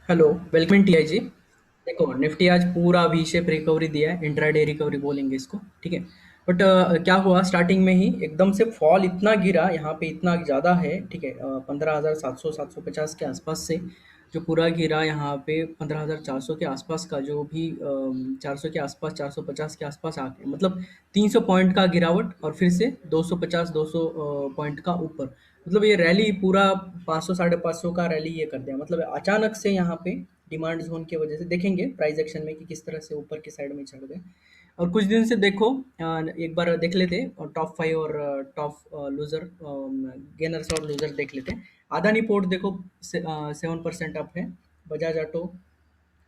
Hello, welcome TI जी। देखो Nifty आज पूरा वी शेप रिकवरी दिया है, इंट्राडे रिकवरी बोलेंगे इसको, ठीक है। बट क्या हुआ स्टार्टिंग में ही एकदम से फॉल इतना गिरा, यहाँ पे इतना ज़्यादा है, ठीक है। 15,700 750 के आसपास से जो पूरा गिरा, यहाँ पे 15,400 के आसपास का जो भी 400 के आसपास, 450 के आसपास आके मतलब 300 पॉइंट का गिरावट, और फिर से 250 200 पॉइंट का ऊपर। मतलब ये रैली पूरा 500 साढ़े 500 का रैली ये कर दिया, मतलब अचानक से यहाँ पे डिमांड जोन की वजह से देखेंगे प्राइस एक्शन में कि किस तरह से ऊपर की साइड में चढ़ गए। और कुछ दिन से देखो, एक बार देख लेते और टॉप 5 और टॉप लूजर गेनर्स और लूजर देख लेते। अदानी पोर्ट देखो 7% अप है, Bajaj auto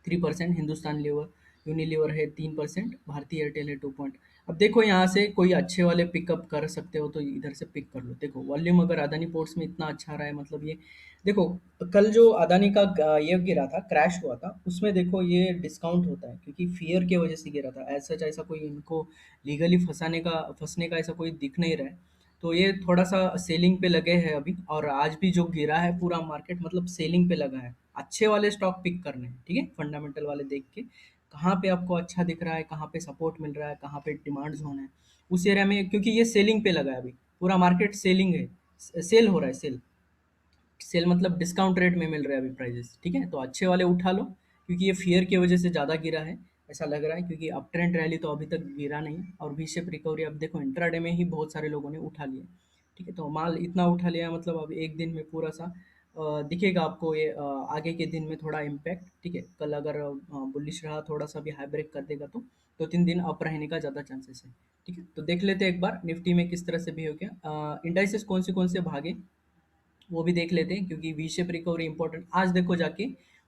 3%, Hindustan Lever Unilever है 3%, भारतीय एयरटेल है 2 पॉइंट। अब देखो यहाँ से कोई अच्छे वाले पिकअप कर सकते हो तो इधर से पिक कर लो। देखो वॉल्यूम अगर अदानी पोर्ट्स में इतना अच्छा रहा है, मतलब ये देखो कल जो अदानी का ये गिरा था, क्रैश हुआ था, उसमें देखो ये डिस्काउंट होता है क्योंकि फियर की वजह से गिरा था। ऐसा ऐसा कोई इनको लीगली फंसने का ऐसा कोई दिख नहीं रहा है। तो ये थोड़ा सा सेलिंग पे लगे हैं अभी, और आज भी जो गिरा है पूरा मार्केट मतलब सेलिंग पे लगा है। अच्छे वाले स्टॉक पिक करने हैं, ठीक है, फंडामेंटल वाले देख के कहाँ पे आपको अच्छा दिख रहा है, कहाँ पे सपोर्ट मिल रहा है, कहाँ पे डिमांड जोन है, उस एरिया में, क्योंकि ये सेलिंग पे लगा है अभी। पूरा मार्केट सेलिंग है, सेल हो रहा है, सेल सेल मतलब डिस्काउंट रेट में मिल रहा है अभी प्राइजेस, ठीक है। तो अच्छे वाले उठा लो क्योंकि ये फियर की वजह से ज़्यादा गिरा है, ऐसा लग रहा है, क्योंकि अप ट्रेंड रैली तो अभी तक गिरा नहीं। और वी शेप रिकवरी अब देखो इंट्राडे में ही बहुत सारे लोगों ने उठा लिया, ठीक है। तो माल इतना उठा लिया, मतलब अब एक दिन में पूरा सा दिखेगा आपको ये आगे के दिन में थोड़ा इम्पैक्ट, ठीक है। कल अगर बुलिश रहा, थोड़ा सा भी हाई ब्रेक कर देगा तो 2-3 दिन अप रहने का ज़्यादा चांसेस है, ठीक है। तो देख लेते हैं एक बार निफ्टी में किस तरह से भी हो गया, इंडाइसेस कौन से भागे वो भी देख लेते हैं, क्योंकि वी शेप रिकवरी इंपॉर्टेंट। आज देखो जाके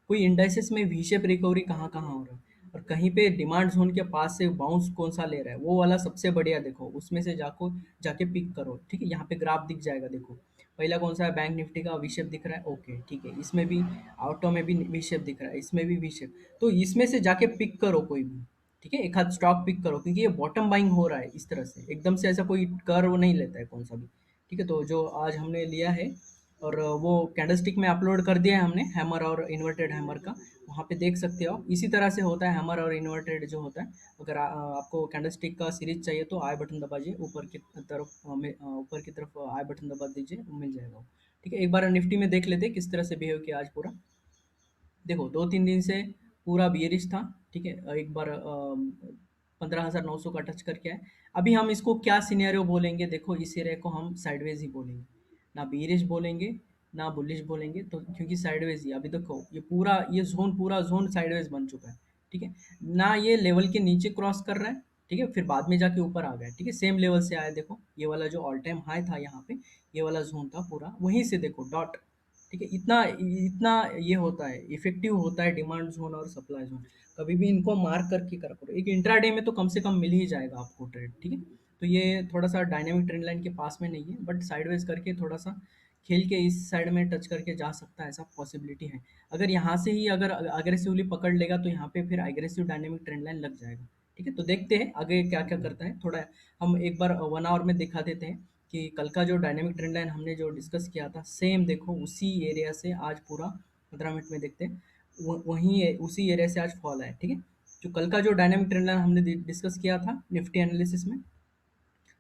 कोई इंडाइसेस में वी शेप रिकवरी कहाँ कहाँ हो रहा है, और कहीं पे डिमांड जोन के पास से बाउंस कौन सा ले रहा है, वो वाला सबसे बढ़िया देखो, उसमें से जाके पिक करो, ठीक है। यहाँ पे ग्राफ दिख जाएगा, देखो पहला कौन सा है, बैंक निफ्टी का वी शेप दिख रहा है, ओके ठीक है। इसमें भी ऑटो में भी वी शेप दिख रहा है, इसमें भी वी शेप। तो इसमें से जाके पिक करो कोई भी, ठीक है, एक आध स्टॉक पिक करो, क्योंकि ये बॉटम बाइंग हो रहा है इस तरह से, एकदम से ऐसा कोई कर्व नहीं लेता है कौन सा भी, ठीक है। तो जो आज हमने लिया है, और वो कैंडलस्टिक में अपलोड कर दिया है हमने, हैमर और इन्वर्टेड हैमर का, वहाँ पे देख सकते हो आप। इसी तरह से होता है हैमर और इन्वर्टेड जो होता है। अगर आपको कैंडलस्टिक का सीरीज चाहिए तो आई बटन दबा दीजिए, ऊपर की तरफ आई बटन दबा दीजिए, मिल जाएगा वो, ठीक है। एक बार निफ्टी में देख लेते हैं किस तरह से बिहेव किया आज पूरा। देखो 2-3 दिन से पूरा बियरिश था, ठीक है। एक बार 15,900 का टच करके आए। अभी हम इसको क्या सिनेरियो बोलेंगे, देखो इस एरिया को हम साइडवेज ही बोलेंगे, ना बियरिश बोलेंगे ना बुलिश बोलेंगे, तो क्योंकि साइडवेज ही अभी देखो ये पूरा जोन साइडवेज बन चुका है, ठीक है। ना ये लेवल के नीचे क्रॉस कर रहा है, ठीक है, फिर बाद में जाके ऊपर आ गया, ठीक है। सेम लेवल से आया, देखो ये वाला जो ऑल टाइम हाई था यहाँ पे, ये वाला जोन था पूरा, वहीं से देखो डॉट, ठीक है। इतना इतना ये होता है, इफेक्टिव होता है डिमांड जोन और सप्लाई जोन। कभी भी इनको मार्क करके करा करो, एक इंट्राडे में तो कम से कम मिल ही जाएगा आपको ट्रेड, ठीक है। तो ये थोड़ा सा डायनेमिक ट्रेंड लाइन के पास में नहीं है, बट साइडवेज करके थोड़ा सा खेल के इस साइड में टच करके जा सकता है, ऐसा पॉसिबिलिटी है। अगर यहाँ से ही अगर अग्रेसिवली पकड़ लेगा तो यहाँ पे फिर एग्रेसिव डायनेमिक ट्रेंड लाइन लग जाएगा, ठीक है। तो देखते हैं आगे क्या क्या करता है, थोड़ा हम एक बार 1 आवर में दिखा देते हैं कि कल का जो डायनेमिक ट्रेंड लाइन हमने जो डिस्कस किया था, सेम देखो उसी एरिया से आज पूरा 15 मिनट में देखते हैं, वहीं उसी एरिया से आज फॉल है, ठीक है। जो कल का जो डायनेमिक ट्रेंड लाइन हमने डिस्कस किया था निफ्टी एनालिसिस में,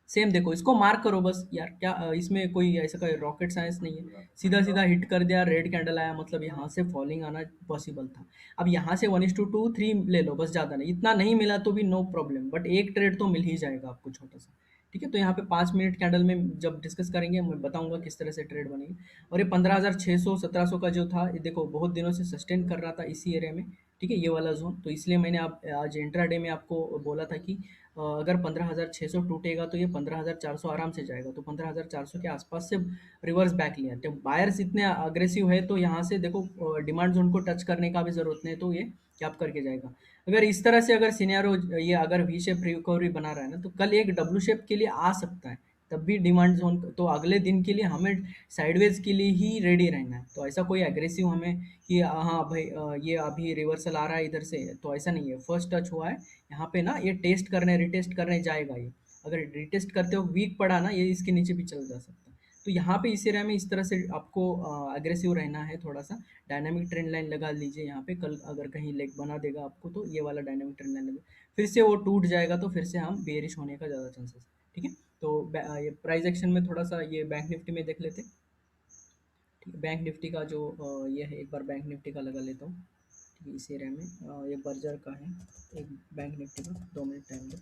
सेम देखो इसको मार्क करो बस यार, क्या इसमें कोई ऐसा कोई रॉकेट साइंस नहीं है। सीधा सीधा हिट कर दिया, रेड कैंडल आया, मतलब यहाँ से फॉलिंग आना पॉसिबल था। अब यहाँ से 1:2 3 ले लो बस, ज़्यादा नहीं, इतना नहीं मिला तो भी नो प्रॉब्लम, बट एक ट्रेड तो मिल ही जाएगा आपको छोटा सा, ठीक है। तो यहाँ पे 5 मिनट कैंडल में जब डिस्कस करेंगे मैं बताऊंगा किस तरह से ट्रेड बनेगी। और ये 15,600 1700 का जो था, ये देखो बहुत दिनों से सस्टेन कर रहा था इसी एरिया में, ठीक है, ये वाला जोन। तो इसलिए मैंने आप आज इंट्राडे में आपको बोला था कि अगर 15,600 टूटेगा तो ये 15,400 आराम से जाएगा, तो 15,400 के आसपास से रिवर्स बैक लिया। तो बायर्स इतने अग्रेसिव है तो यहाँ से देखो डिमांड जोन को टच करने का भी जरूरत नहीं, तो ये कैप करके जाएगा। अगर इस तरह से अगर सिनेरियो ये अगर वी शेप रिकवरी बना रहा है ना, तो कल एक डब्ल्यू शेप के लिए आ सकता है, तब भी डिमांड जोन, तो अगले दिन के लिए हमें साइडवेज के लिए ही रेडी रहना है। तो ऐसा कोई एग्रेसिव हमें कि हाँ भाई ये अभी रिवर्सल आ रहा है इधर से, तो ऐसा नहीं है। फर्स्ट टच हुआ है यहाँ पे ना, ये टेस्ट करने रिटेस्ट करने जाएगा ये। अगर रिटेस्ट करते हो वीक पड़ा ना, ये इसके नीचे भी चल जा सकता है। तो यहाँ पे इस एरिया में इस तरह से आपको अग्रेसिव रहना है थोड़ा सा। डायनामिक ट्रेंड लाइन लगा लीजिए यहाँ पे, कल अगर कहीं लेग बना देगा आपको तो ये वाला डायनामिक ट्रेंड लाइन लगा, फिर से वो टूट जाएगा तो फिर से हम बेयरिश होने का ज़्यादा चांसेस है। ठीक है, तो ये प्राइस एक्शन में थोड़ा सा ये बैंक निफ्टी में देख लेते हैं। ठीक है, बैंक निफ्टी का जो ये है, एक बार बैंक निफ्टी का लगा लेता हूँ। ठीक है, इस एरिया में ये बर्जर का है, एक बैंक निफ्टी का 2 मिनट टाइम दो।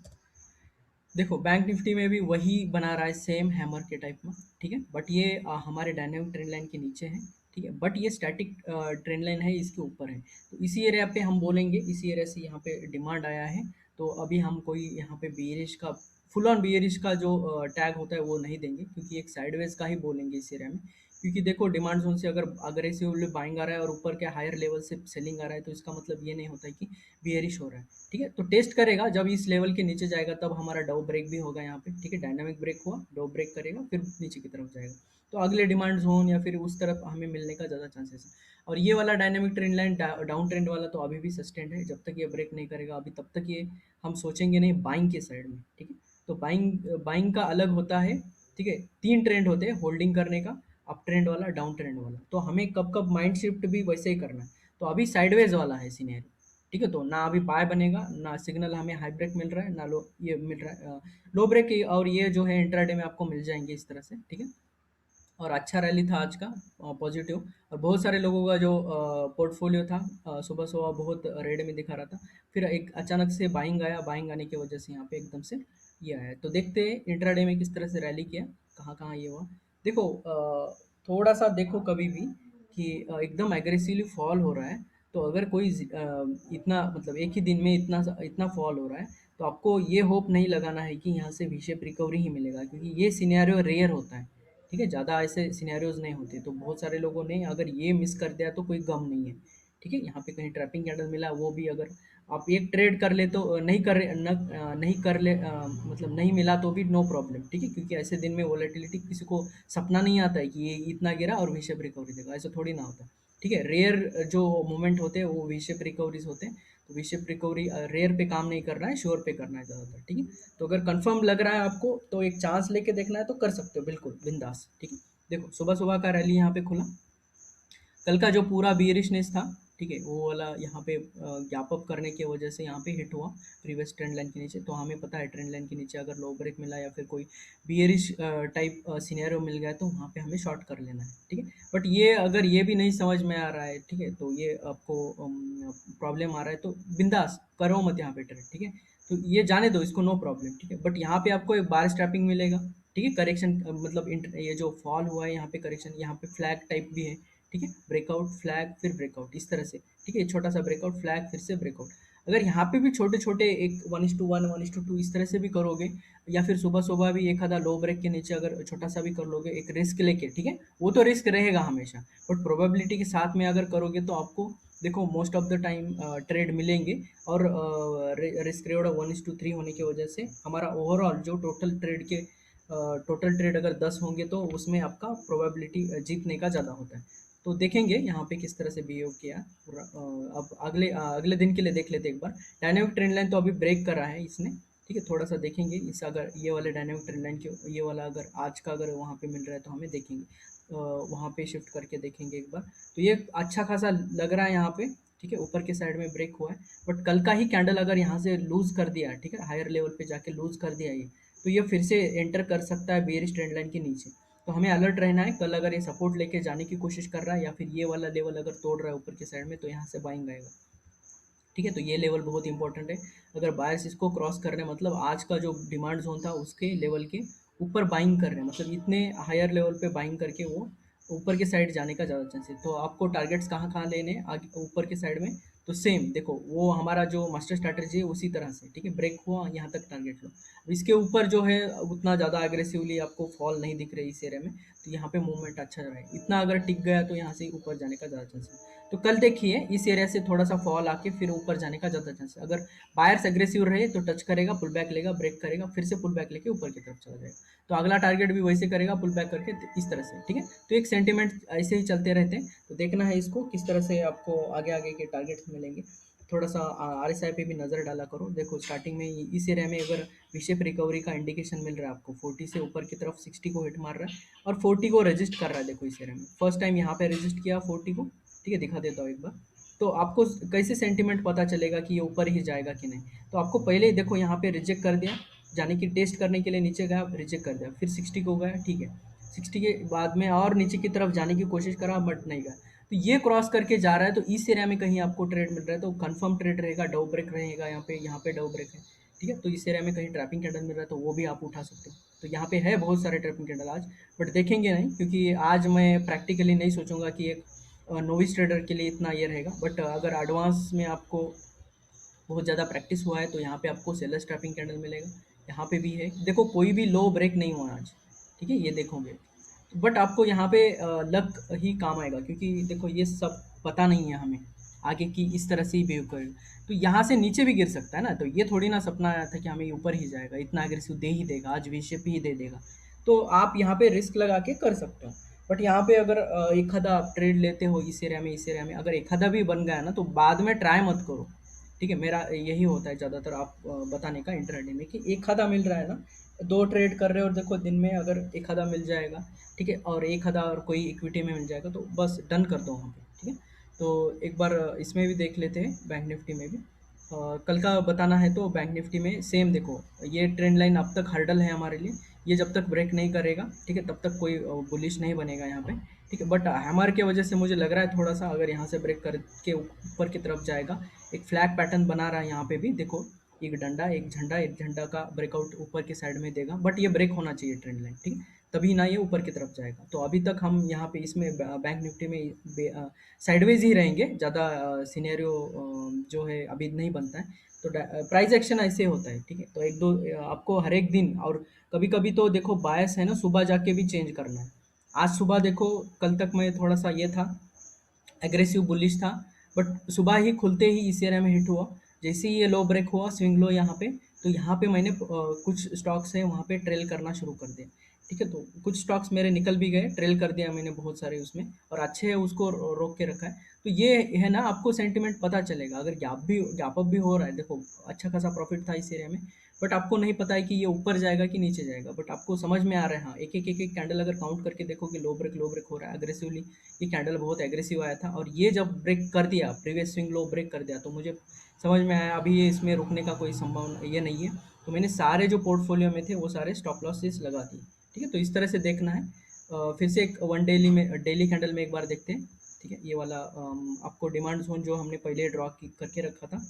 देखो बैंक निफ्टी में भी वही बना रहा है सेम हैमर के टाइप में। ठीक है, बट ये हमारे डायनामिक ट्रेंड लाइन के नीचे है। ठीक है, बट ये स्टैटिक ट्रेंड लाइन है, इसके ऊपर है। तो इसी एरिया पे हम बोलेंगे, इसी एरिया से यहाँ पे डिमांड आया है, तो अभी हम कोई यहाँ पे बियरिश का, फुल ऑन बियरिश का जो टैग होता है वो नहीं देंगे, क्योंकि एक साइडवेज का ही बोलेंगे इस एरिया में। क्योंकि देखो डिमांड जोन से अगर अग्रेसिवली बाइंग आ रहा है और ऊपर के हायर लेवल से सेलिंग आ रहा है, तो इसका मतलब ये नहीं होता है कि बियरिश हो रहा है। ठीक है, तो टेस्ट करेगा, जब इस लेवल के नीचे जाएगा तब हमारा डाउ ब्रेक भी होगा यहाँ पे। ठीक है, डायनामिक ब्रेक हुआ, डाउ ब्रेक करेगा, फिर नीचे की तरफ जाएगा, तो अगले डिमांड जोन या फिर उस तरफ हमें मिलने का ज़्यादा चांसेस है। और ये वाला dynamic trend line down trend वाला तो अभी भी सस्टेंड है, जब तक ये ब्रेक नहीं करेगा अभी तब तक ये हम सोचेंगे नहीं बाइंग के साइड में। ठीक है, तो बाइंग बाइंग का अलग होता है। ठीक है, 3 ट्रेंड होते हैं होल्डिंग करने का, अप ट्रेंड वाला, डाउन ट्रेंड वाला। तो हमें कब कब माइंड शिफ्ट भी वैसे ही करना है। तो अभी साइडवेज वाला है सीनियर। ठीक है, तो ना अभी बाय बनेगा, ना सिग्नल हमें हाई ब्रेक मिल रहा है, ना लो ये मिल रहा है लो ब्रेक, और ये जो है इंट्राडे में आपको मिल जाएंगे इस तरह से। ठीक है, और अच्छा रैली था आज का, पॉजिटिव। और बहुत सारे लोगों का जो पोर्टफोलियो था सुबह सुबह बहुत रेड में दिखा रहा था, फिर एक अचानक से बाइंग आया, बाइंग आने की वजह से यहाँ पे एकदम से ये आया। तो देखते हैं इंट्राडे में किस तरह से रैली किया, कहाँ कहाँ ये हुआ। देखो थोड़ा सा देखो कभी भी कि एकदम एग्रेसिवली फॉल हो रहा है, तो अगर कोई इतना मतलब एक ही दिन में इतना इतना फॉल हो रहा है, तो आपको ये होप नहीं लगाना है कि यहाँ से वी शेप रिकवरी ही मिलेगा, क्योंकि ये सिनेरियो रेयर होता है। ठीक है, ज़्यादा ऐसे सिनेरियोज नहीं होते, तो बहुत सारे लोगों ने अगर ये मिस कर दिया तो कोई गम नहीं है। ठीक है, यहाँ पे कहीं ट्रैपिंग कैंडल मिला, वो भी अगर आप एक ट्रेड कर ले तो नहीं कर नहीं कर ले मतलब नहीं मिला तो भी नो प्रॉब्लम। ठीक है, क्योंकि ऐसे दिन में वोलेटिलिटी किसी को सपना नहीं आता है कि ये इतना गिरा और वी शेप रिकवरी देगा, ऐसा थोड़ी ना होता है। ठीक है, रेयर जो मोमेंट होते हैं वो वी शेप रिकवरीज होते हैं। तो वी शेप रिकवरी रेयर पे काम नहीं करना है, श्योर पे करना है ज़्यादातर। ठीक है, तो अगर कंफर्म लग रहा है आपको तो एक चांस लेके देखना है तो कर सकते हो, बिल्कुल बिंदास। ठीक है, देखो सुबह सुबह का रैली यहाँ पे खुला, कल का जो पूरा बियरिशनेस था, ठीक है, वो वाला यहाँ पे गैप अप करने की वजह से यहाँ पे हिट हुआ प्रीवियस ट्रेंड लाइन के नीचे। तो हमें पता है ट्रेंड लाइन के नीचे अगर लो ब्रेक मिला या फिर कोई बियरिश टाइप सिनेरियो मिल गया तो वहाँ पे हमें शॉर्ट कर लेना है। ठीक है, बट ये अगर ये भी नहीं समझ में आ रहा है, ठीक है, तो ये आपको प्रॉब्लम आ रहा है तो बिंदास करो मत यहाँ पे ट्रेड। ठीक है, तो ये जाने दो इसको, नो प्रॉब्लम। ठीक है, बट यहाँ पे आपको एक बार स्ट्रैपिंग मिलेगा। ठीक है, करेक्शन मतलब ये जो फॉल हुआ है यहाँ पे करेक्शन, यहाँ पे फ्लैग टाइप भी है। ठीक है, ब्रेकआउट फ्लैग फिर ब्रेकआउट इस तरह से। ठीक है, छोटा सा ब्रेकआउट फ्लैग फिर से ब्रेकआउट। अगर यहाँ पे भी छोटे छोटे एक 1:1 1:2 इस तरह से भी करोगे, या फिर सुबह सुबह भी एक आधा लो ब्रेक के नीचे अगर छोटा सा भी कर लोगे एक रिस्क लेके, ठीक है, वो तो रिस्क रहेगा हमेशा, बट प्रोबेबिलिटी के साथ में अगर करोगे तो आपको देखो most of the time trade मिलेंगे। और रिस्क रेवॉर्ड 1:3 होने की वजह से हमारा ओवरऑल जो टोटल ट्रेड अगर 10 होंगे तो उसमें आपका प्रोबेबिलिटी जीतने का ज़्यादा होता है। तो देखेंगे यहाँ पे किस तरह से बिहेव किया पूरा। अब अगले दिन के लिए देख लेते हैं एक बार। डायनामिक ट्रेंड लाइन तो अभी ब्रेक करा है इसने। ठीक है, थोड़ा सा देखेंगे इस, अगर ये वाले डायनामिक ट्रेंड लाइन के ये वाला अगर आज का अगर वहाँ पे मिल रहा है तो हमें देखेंगे वहाँ पे शिफ्ट करके देखेंगे एक बार। तो ये अच्छा खासा लग रहा है यहाँ पे। ठीक है, ऊपर के साइड में ब्रेक हुआ है, बट कल का ही कैंडल अगर यहाँ से लूज कर दिया, ठीक है, हायर लेवल पे जाके लूज कर दिया ये, तो ये फिर से एंटर कर सकता है बेयरिश ट्रेंड लाइन के नीचे। तो हमें अलर्ट रहना है, कल अगर ये सपोर्ट लेके जाने की कोशिश कर रहा है या फिर ये वाला लेवल अगर तोड़ रहा है ऊपर के साइड में, तो यहाँ से बाइंग आएगा। ठीक है, तो ये लेवल बहुत इंपॉर्टेंट है। अगर बायर्स इसको क्रॉस कर रहे हैं मतलब आज का जो डिमांड जोन था उसके लेवल के ऊपर बाइंग कर रहे हैं, मतलब इतने हायर लेवल पे बाइंग करके वो ऊपर के साइड जाने का ज़्यादा चांस है। तो आपको टारगेट्स कहाँ कहाँ लेने हैं आगे ऊपर के साइड में, तो सेम देखो वो हमारा जो मास्टर स्ट्रैटेजी है उसी तरह से। ठीक है, ब्रेक हुआ यहाँ तक टारगेट लो। अब इसके ऊपर जो है उतना ज़्यादा एग्रेसिवली आपको फॉल नहीं दिख रही इस एरिया में, तो यहाँ पे मूवमेंट अच्छा रहा है। इतना अगर टिक गया तो यहाँ से ऊपर जाने का ज़्यादा चांस है। तो कल देखिए इस एरिया से थोड़ा सा फॉल आके फिर ऊपर जाने का ज़्यादा चांस है। अगर बायर्स एग्रेसिव रहे तो टच करेगा, पुल बैक लेगा, ब्रेक करेगा, फिर से पुल बैक लेके ऊपर की तरफ चला जाएगा। तो अगला टारगेट भी वैसे करेगा, पुल बैक करके इस तरह से। ठीक है, तो एक सेंटिमेंट ऐसे ही चलते रहते हैं, तो देखना है इसको किस तरह से आपको आगे आगे के टारगेट्स मिलेंगे। थोड़ा सा RSI पे भी नज़र डाला करो। देखो स्टार्टिंग में इस एरिया में अगर वी शेप रिकवरी का इंडिकेशन मिल रहा है आपको, 40 से ऊपर की तरफ 60 को हिट मार रहा है और 40 को रेजिस्ट कर रहा है। देखो इस एरिया में फर्स्ट टाइम यहाँ पे रेजिस्ट किया 40 को, ठीक है, दिखा देता हूँ एक बार। तो आपको कैसे सेंटिमेंट पता चलेगा कि ये ऊपर ही जाएगा कि नहीं? तो आपको पहले ही देखो यहाँ पे रिजेक्ट कर दिया, जाने की टेस्ट करने के लिए नीचे गया, रिजेक्ट कर दिया, फिर 60 को गया, ठीक है, 60 के बाद में और नीचे की तरफ जाने की कोशिश करा बट नहीं गया। तो ये क्रॉस करके जा रहा है, तो इस एरिया में कहीं आपको ट्रेड मिल रहा है तो कंफर्म ट्रेड रहेगा, डव ब्रेक रहेगा, यहाँ पे डव ब्रेक है, ठीक है। तो इस एरिया में कहीं ट्रैपिंग कैंडल मिल रहा है तो वो भी आप उठा सकते हो। तो यहाँ पे है बहुत सारे ट्रैपिंग कैंडल आज, बट देखेंगे नहीं क्योंकि आज मैं प्रैक्टिकली नहीं सोचूंगा कि एक नोविस ट्रेडर के लिए इतना ये रहेगा। बट अगर एडवांस में आपको बहुत ज़्यादा प्रैक्टिस हुआ है तो यहाँ पे आपको सेलर ट्रैपिंग कैंडल मिलेगा। यहाँ पे भी है, देखो कोई भी लो ब्रेक नहीं हुआ आज, ठीक है, ये देखोगे। बट आपको यहाँ पे लक ही काम आएगा क्योंकि देखो ये सब पता नहीं है हमें आगे की इस तरह से ही बिहेव करेगा, तो यहाँ से नीचे भी गिर सकता है ना। तो ये थोड़ी ना सपना आया था कि हमें ऊपर ही जाएगा, इतना एग्रेसिव दे ही देगा, आज वी शेप ही दे देगा। तो आप यहाँ पे रिस्क लगा के कर सकते हो। बट यहाँ पे अगर एक आधा आप ट्रेड लेते हो इस एरिया में अगर एक आधा भी बन गया ना तो बाद में ट्राई मत करो, ठीक है। मेरा यही होता है ज़्यादातर आप बताने का इंट्राडे में कि एक आधा मिल रहा है ना, दो ट्रेड कर रहे हो और देखो दिन में अगर एक आधा मिल जाएगा, ठीक है, और एक आधा और कोई इक्विटी में मिल जाएगा तो बस डन कर दो वहाँ पे, ठीक है। तो एक बार इसमें भी देख लेते हैं, बैंक निफ्टी में भी कल का बताना है। तो बैंक निफ्टी में सेम देखो, ये ट्रेंड लाइन अब तक हर्डल है हमारे लिए, ये जब तक ब्रेक नहीं करेगा, ठीक है, तब तक कोई बुलिश नहीं बनेगा यहाँ पे, ठीक है। बट हैमर की वजह से मुझे लग रहा है थोड़ा सा अगर यहाँ से ब्रेक करके ऊपर की तरफ जाएगा, एक फ्लैग पैटर्न बना रहा है यहाँ पे भी देखो, एक झंडा का ब्रेकआउट ऊपर की साइड में देगा, बट ये ब्रेक होना चाहिए ट्रेंड लाइन, ठीक है, तभी ना ये ऊपर की तरफ जाएगा। तो अभी तक हम यहाँ पे इसमें बैंक निफ्टी में साइडवेज ही रहेंगे, ज़्यादा सिनेरियो जो है अभी नहीं बनता है। तो प्राइस एक्शन ऐसे होता है, ठीक है। तो एक दो आपको हर एक दिन, और कभी कभी तो देखो बायस है ना, सुबह जाके भी चेंज करना है। आज सुबह देखो, कल तक मैं थोड़ा सा ये था, एग्रेसिव बुलिश था, बट सुबह ही खुलते ही इस एरिया में हिट हुआ। जैसे ही ये लो ब्रेक हुआ, स्विंग लो यहाँ पे, तो यहाँ पे मैंने कुछ स्टॉक्स है वहाँ पे ट्रेल करना शुरू कर दिया, ठीक है। तो कुछ स्टॉक्स मेरे निकल भी गए, ट्रेल कर दिया मैंने बहुत सारे उसमें, और अच्छे है उसको रोक के रखा है। तो ये है ना, आपको सेंटिमेंट पता चलेगा अगर गैप अप भी हो रहा है, देखो अच्छा खासा प्रॉफिट था इस एरिया में, बट आपको नहीं पता है कि ये ऊपर जाएगा कि नीचे जाएगा, बट आपको समझ में आ रहा है। हाँ, एक कैंडल अगर काउंट करके देखोगे, लो ब्रेक हो रहा है अग्रेसिवली, ये कैंडल बहुत एग्रेसिव आया था, और ये जब ब्रेक कर दिया, प्रीवियस स्विंग लो ब्रेक कर दिया, तो मुझे समझ में आया अभी ये इसमें रुकने का कोई संभावना ये नहीं है। तो मैंने सारे जो पोर्टफोलियो में थे वो सारे स्टॉप लॉसेस लगा दिए, ठीक है। तो इस तरह से देखना है। फिर से एक वन डेली में, डेली कैंडल में एक बार देखते हैं, ठीक है। ये वाला आपको डिमांड जोन जो हमने पहले ड्रॉ करके रखा था,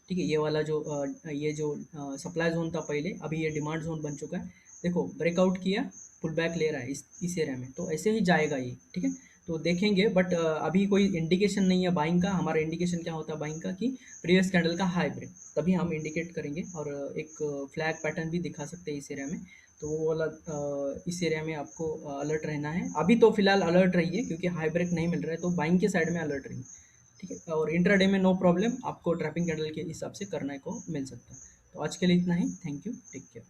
ठीक है, ये वाला जो ये जो सप्लाई जोन था पहले, अभी ये डिमांड जोन बन चुका है। देखो ब्रेकआउट किया, पुल बैक ले रहा है इस एरिया में, तो ऐसे ही जाएगा ये, ठीक है। तो देखेंगे, बट अभी कोई इंडिकेशन नहीं है बाइंग का। हमारा इंडिकेशन क्या होता है बाइंग का, कि प्रीवियस कैंडल का हाई ब्रेक, तभी हम इंडिकेट करेंगे, और एक फ्लैग पैटर्न भी दिखा सकते हैं इस एरिया में। तो वो वाला इस एरिया में आपको अलर्ट रहना है। अभी तो फिलहाल अलर्ट रहिए क्योंकि हाई ब्रेक नहीं मिल रहा है, तो बाइंग के साइड में अलर्ट रहिए, ठीक है। और इंट्राडे में नो प्रॉब्लम, आपको ट्रैपिंग कैंडल के हिसाब से करने को मिल सकता है। तो आज के लिए इतना ही, थैंक यू, टेक केयर।